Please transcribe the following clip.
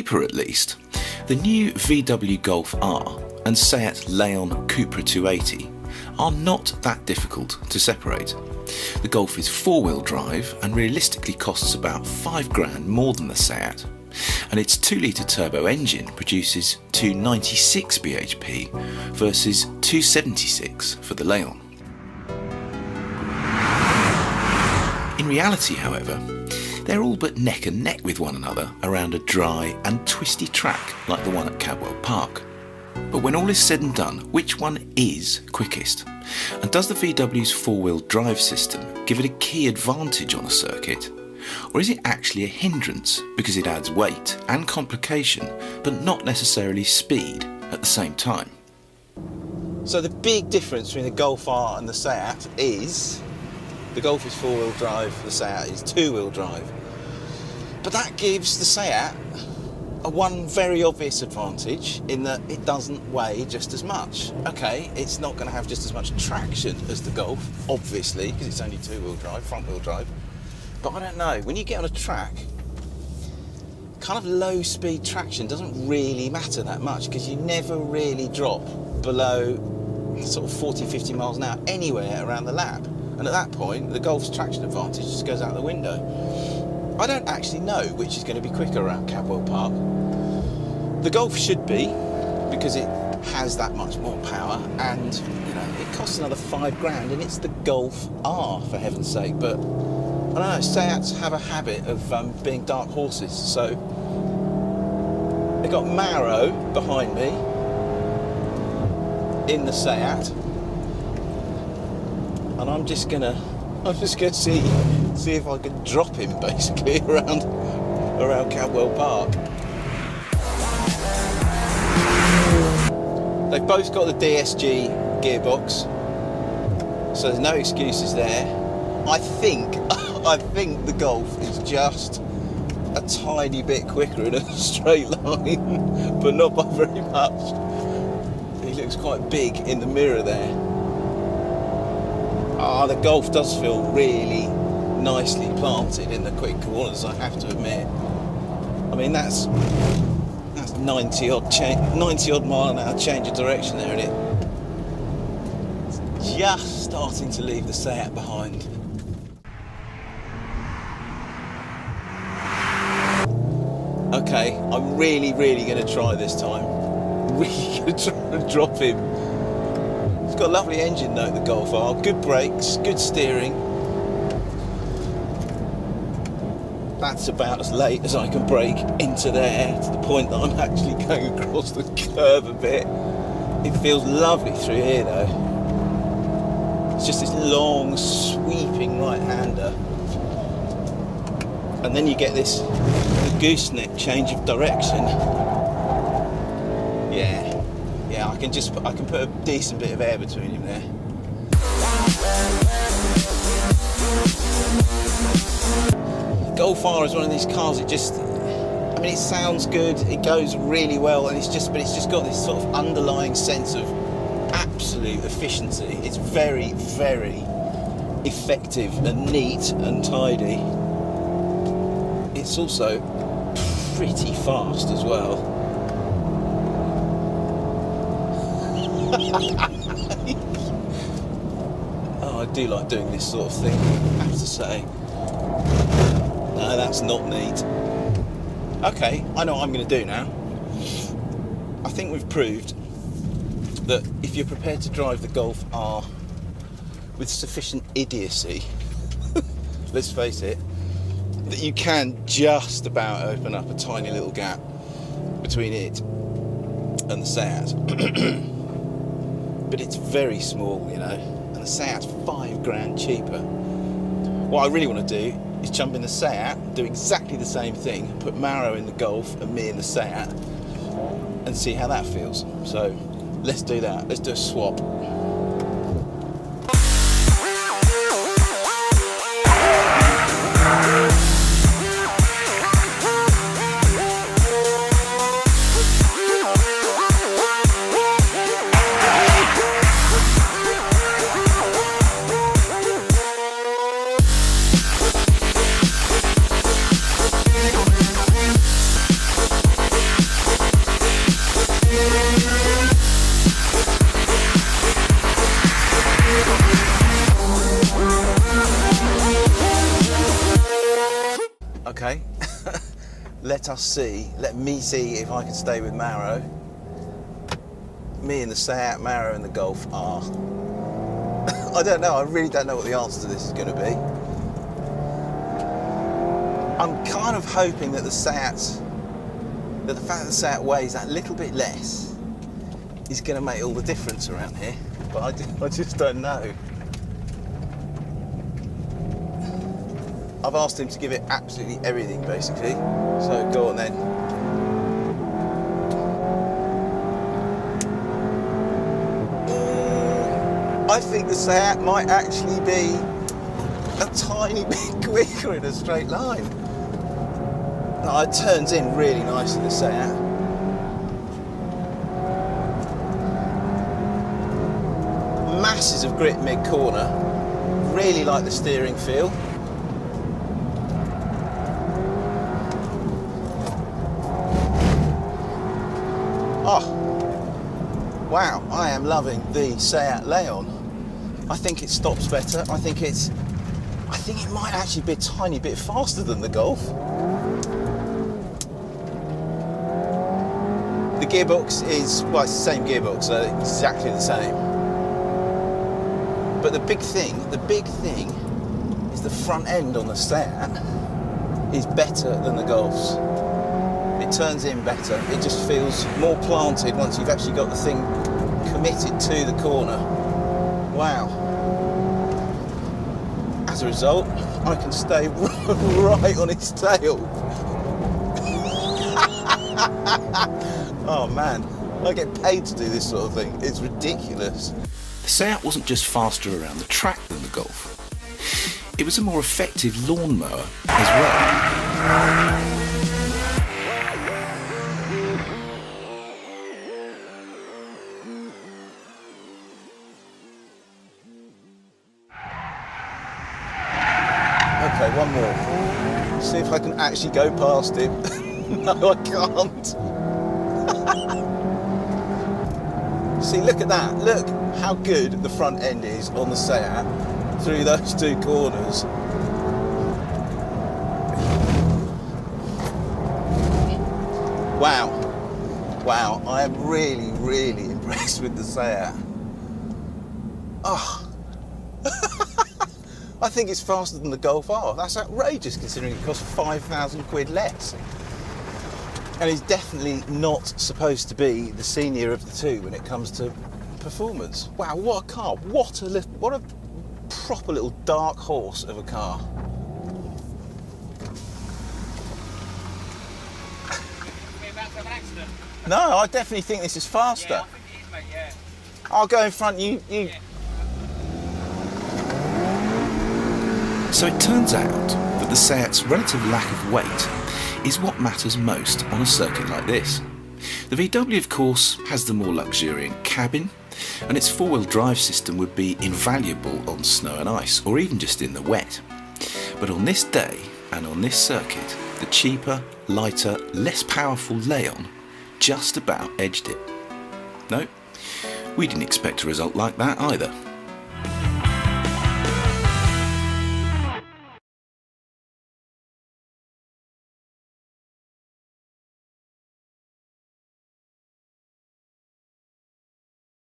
paper at least, the new VW Golf R and Seat Leon Cupra 280 are not that difficult to separate. The Golf is four-wheel drive and realistically costs about £5,000 more than the Seat, and its 2-litre turbo engine produces 296 bhp versus 276 for the Leon. In reality, however, they're all but neck and neck with one another around a dry and twisty track like the one at Cadwell Park. But when all is said and done, which one is quickest? And does the VW's four-wheel drive system give it a key advantage on a circuit? Or is it actually a hindrance because it adds weight and complication, but not necessarily speed at the same time? So the big difference between the Golf R and the Seat is the Golf is four-wheel drive, the Seat is two-wheel drive. But that gives the Seat one very obvious advantage in that it doesn't weigh just as much. Okay, it's not going to have just as much traction as the Golf, obviously, because it's only two-wheel drive, front-wheel drive. But I don't know, when you get on a track, kind of low-speed traction doesn't really matter that much because you never really drop below sort of 40-50 miles an hour anywhere around the lap. And at that point, the Golf's traction advantage just goes out the window. I don't actually know which is going to be quicker around Cadwell Park. The Golf should be, because it has that much more power, and you know it costs another £5,000, and it's the Golf R for heaven's sake. But I don't know, Seats have a habit of being dark horses. So they've got Marrow behind me in the Seat, and I'm just gonna see if I can drop him basically around Cadwell Park. They've both got the DSG gearbox, so there's no excuses there. I think the Golf is just a tiny bit quicker in a straight line, but not by very much. He looks quite big in the mirror there. The Golf does feel really nicely planted in the quick corners, I have to admit. I mean, that's 90 odd mile an hour change of direction there, and it's just starting to leave the Seat behind. Okay, I'm really going to try this time. Really going to try and drop him. It's got a lovely engine note, the Golf R. Good brakes, good steering. That's about as late as I can brake into there, to the point that I'm actually going across the curve a bit. It feels lovely through here though. It's just this long, sweeping right-hander. And then you get this gooseneck change of direction. Yeah, I can put a decent bit of air between him there. Golf R is one of these cars, it sounds good, it goes really well, and it's just got this sort of underlying sense of absolute efficiency. It's very, very effective and neat and tidy. It's also pretty fast as well. Oh, I do like doing this sort of thing, I have to say. No, that's not neat. Okay, I know what I'm going to do now. I think we've proved that if you're prepared to drive the Golf R with sufficient idiocy, let's face it, that you can just about open up a tiny little gap between it and the Seat. But it's very small, you know, and the Seat's £5,000 cheaper. What I really want to do is jump in the Seat, do exactly the same thing, put Marrow in the Golf and me in the Seat, and see how that feels. So let's do that. Let's do a swap. let me see if I can stay with Maro. Me and the Seat, Maro and the Golf R. I don't know, I really don't know what the answer to this is going to be. I'm kind of hoping that the fact that the Seat weighs that little bit less is going to make all the difference around here, but I just don't know. I've asked him to give it absolutely everything, basically, so go on then. I think the Seat might actually be a tiny bit quicker in a straight line. No, it turns in really nicely, the Seat. Masses of grip mid-corner. Really like the steering feel. Oh, wow, I am loving the Seat Leon. I think it stops better. I think it might actually be a tiny bit faster than the Golf. The gearbox is, well, it's the same gearbox, so exactly the same. But the big thing is the front end on the Seat is better than the Golf's. It turns in better. It just feels more planted once you've actually got the thing committed to the corner. Wow. As a result, I can stay right on its tail. Oh man, I get paid to do this sort of thing. It's ridiculous. The Seat wasn't just faster around the track than the Golf. It was a more effective lawnmower as well. Okay, one more. See if I can actually go past him. No, I can't. See, look at that. Look how good the front end is on the Seat through those two corners. Wow. Wow, I am really, really impressed with the Seat. Oh. I think it's faster than the Golf R. That's outrageous considering it costs 5,000 quid less. And it's definitely not supposed to be the senior of the two when it comes to performance. Wow, what a car. What a proper little dark horse of a car. We're about to have an accident. No, I definitely think this is faster. Yeah, I think it is, mate, yeah. I'll go in front, you. Yeah. So it turns out that the Seat's relative lack of weight is what matters most on a circuit like this. The VW, of course, has the more luxuriant cabin, and its four-wheel drive system would be invaluable on snow and ice, or even just in the wet. But on this day, and on this circuit, the cheaper, lighter, less powerful Leon just about edged it. No, we didn't expect a result like that either.